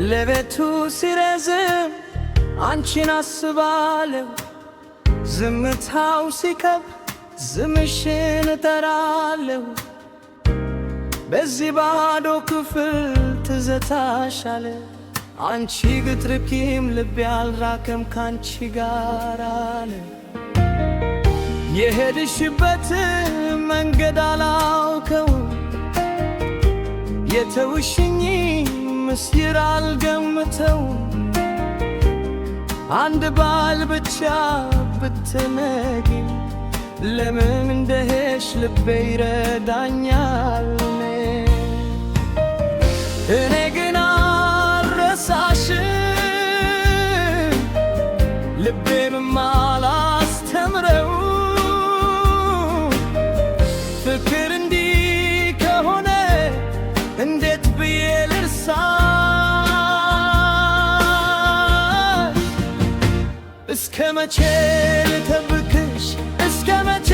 ለቤቱ ሲረዝም አንቺን አስባለሁ፣ ዝምታው ሲከብ ዝምሽን እጠራለሁ። በዚህ ባዶ ክፍል ትዝታሻለ፣ አንቺ ብትርቂም ልቤ አልራቀም ካንቺ ጋር አለ። የሄድሽበት መንገድ አላውቀው፣ የተውሽኝ ምስጢር አልገምተው። አንድ ባል ብቻ ብትነጊ ለምን እንደሄድሽ ልቤ ይረዳኛል። እኔ ግን አልረሳሽም፣ ልቤም አላስተምረው። ፍቅር እንዲህ ከሆነ እንዴት ብዬ ልርሳሽ? እስከ መቼ ልጠብቅሽ? እስከ መቼ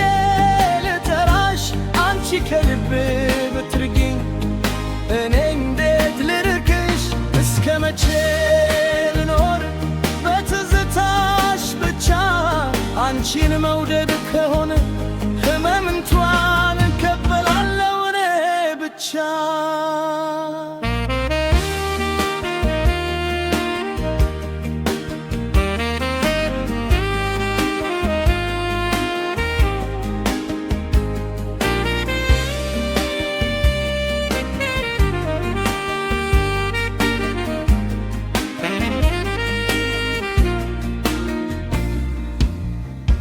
ልጠራሽ? አንቺ ከልብ ብትርቂኝ እኔ እንዴት ልርቅሽ? እስከ መቼ ልኖር በትዝታሽ ብቻ? አንቺን መውደድ ከሆነ ህመም እንኳን እቀበላለሁ እኔ ብቻ።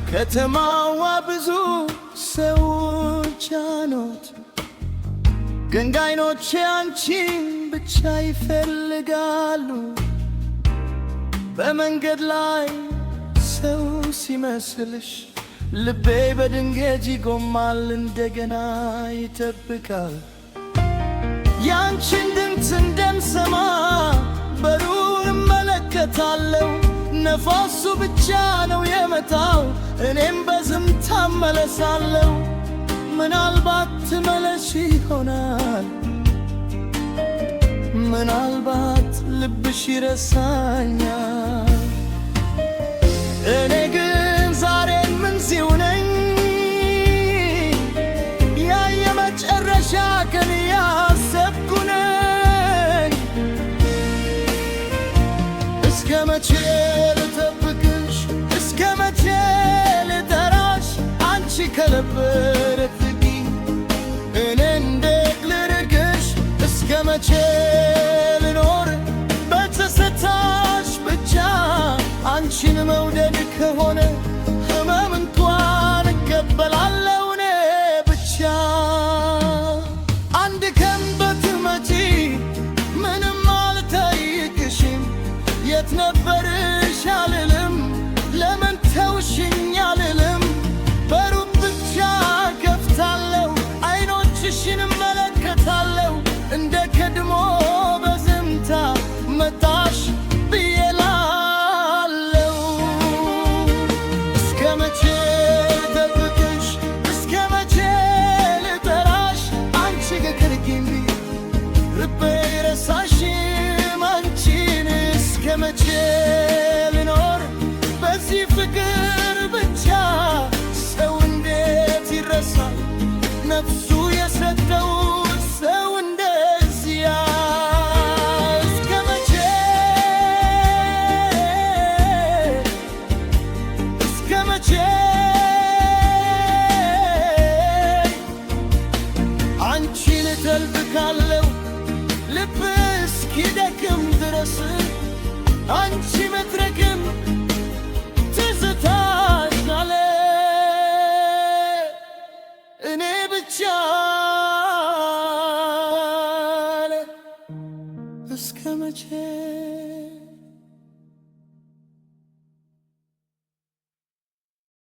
ከተማዋ ብዙ ሰዎች አሏት፣ ግን ዓይኖቼ አንቺን ብቻ ይፈልጋሉ። በመንገድ ላይ ሰው ሲመስልሽ ልቤ በድንገት ይቆማል፣ እንደገና ይጠብቃል። ያንቺን ድምፅ እንደምሰማ በሩቅ እመለከታለሁ። ነፋሱ ብቻ ነው የመታው፣ እኔም በዝምታ እመለሳለሁ። ምናልባት ትመለሽ ይሆናል፣ ምናልባት ልብሽ ይረሳኛል። እኔ ግን ዛሬም እዚሁ ነኝ፣ ያ የመጨረሻ ቀን ያሰብኩ ነኝ። እስከ መቼ ልጠብቅሽ? እስከ መቼ ልጠራሽ? አንቺ ከልብ ብትርቂኝ እኔ እንዴት ልርቅሽ? እስከ መቼ ልኖር በትዝታሽ ብቻ? አንቺን መውደድ ከሆነ ህመም እንኳን እቀበላለሁ እኔ ብቻ። አንድ ቀን ብትመጪ ምንም አልጠይቅሽም፣ የት ነበርሽ አልልም፣ ለምን ተውሽኝ አልልም። በሩቅ ብቻ ከፍታለሁ፣ ዓይኖችሽን እመለከታለሁ። እንደ ቀድሞ በዝምታ መጣሽ ብዬ እላለሁ። እስከ መቼ ልጠብቅሽ? እስከ መቼ ልጠራሽ? አንቺ ከርቂኝ ልቤ አይረሳሽም አንቺን። እስከ መቼ ልኖር በዚህ ፍቅር ብቻ? ሰው እንዴት ይረሳል? ነፍሱ የሰጠው ሰው እንደዚያ። እስከ መቼ እስከ መቼ አንቺን እጠብቃለሁ ልብ እስኪደክም ድረስ አንቺ መትረክ መቼ